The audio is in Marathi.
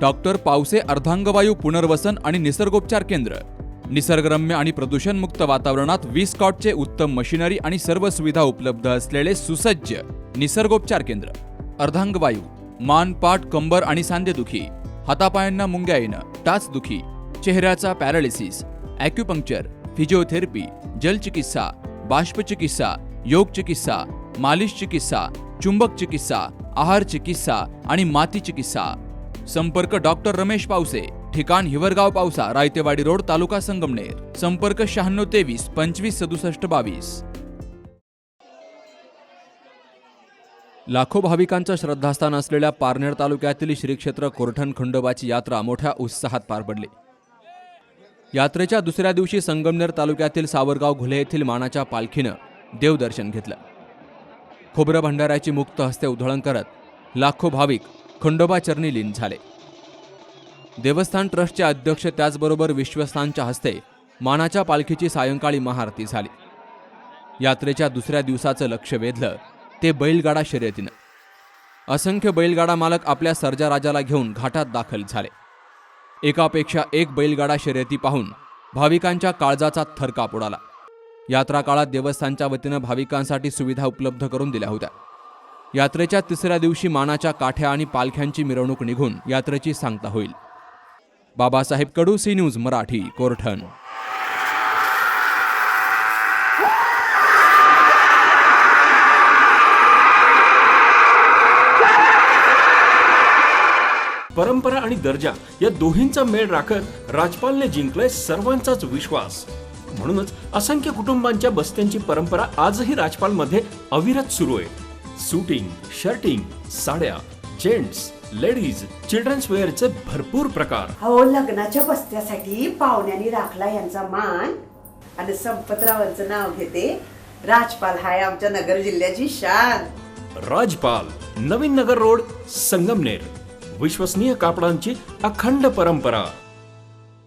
डॉक्टर पावसे अर्धांगवायू पुनर्वसन आणि निसर्गोपचार केंद्र. निसर्गरम्य आणि प्रदूषणमुक्त वातावरणात 20 कॉटचे उत्तम मशिनरी आणि सर्व सुविधा उपलब्ध असलेले सुसज्ज निसर्गोपचार केंद्र. अर्धांगवायू, मान, पाठ, कंबर आणि सांधेदुखी, हातापायांना मुंग्या येणं, टाचदुखी, चेहऱ्याचा पॅरालिसिस, ॲक्युपंक्चर, फिजिओथेरपी, जलचिकित्सा, बाष्पचिकित्सा, योग चिकित्सा, मालिश चिकित्सा, चुंबक चिकित्सा, आहार चिकित्सा आणि माती चिकित्सा. संपर्क डॉक्टर रमेश पावसे, ठिकाण हिवरगाव पावसा, रायतेवाडी रोड, तालुका संगमनेर. संपर्क 9623 25 67 22. लाखो भाविकांचं श्रद्धास्थान असलेल्या पारनेर तालुक्यातील श्री क्षेत्र कोरठण खंडोबाची यात्रा मोठ्या उत्साहात पार पडली. यात्रेच्या दुसऱ्या दिवशी संगमनेर तालुक्यातील सावरगाव घुले येथील मानाच्या पालखीनं देवदर्शन घेतलं. खोबरं भंडाऱ्याची मुक्त हस्ते उधळण करत लाखो भाविक खंडोबा चरणी लीन झाले. देवस्थान ट्रस्टचे अध्यक्ष त्याचबरोबर विश्वस्तांच्या हस्ते मानाच्या पालखीची सायंकाळी महाआरती झाली. यात्रेच्या दुसऱ्या दिवसाचं लक्ष वेधलं ते बैलगाडा शर्यतीनं. असंख्य बैलगाडा मालक आपल्या सर्जाराजाला घेऊन घाटात दाखल झाले. एकापेक्षा एक बैलगाडा शर्यती पाहून भाविकांच्या काळजाचा थरकाप उडाला. यात्रा काळात देवस्थानच्या वतीनं भाविकांसाठी सुविधा उपलब्ध करून दिल्या होत्या. यात्रेच्या तिसऱ्या दिवशी मानाच्या काठ्या आणि पालख्यांची मिरवणूक निघून यात्रेची सांगता होईल. बाबासाहेब कडू, सी न्यूज मराठी, कोरठण. परंपरा आणि दर्जा या दोहींचा मेळ राखत राजपालने जिंकलाय सर्वांचाच विश्वास. म्हणूनच असंख्य कुटुंबांच्या बस्त्यांची परंपरा आजही राजपालमध्ये अविरत सुरू आहे. सूटिंग, शर्टिंग, साड्या, जेंट्स, लेडीज, चिल्ड्रन्स वेअरचे भरपूर प्रकार. हो, लग्नाच्या बस्त्यासाठी पाहुण्यांनी राखला यांचा मान. आणि संपतरावांचं नाव घेते. राजपाल हाय आमच्या नगर जिल्ह्याची शान. राजपाल, नवीन नगर रोड, संगमनेर. विश्वसनीय कापडांची अखंड परंपरा.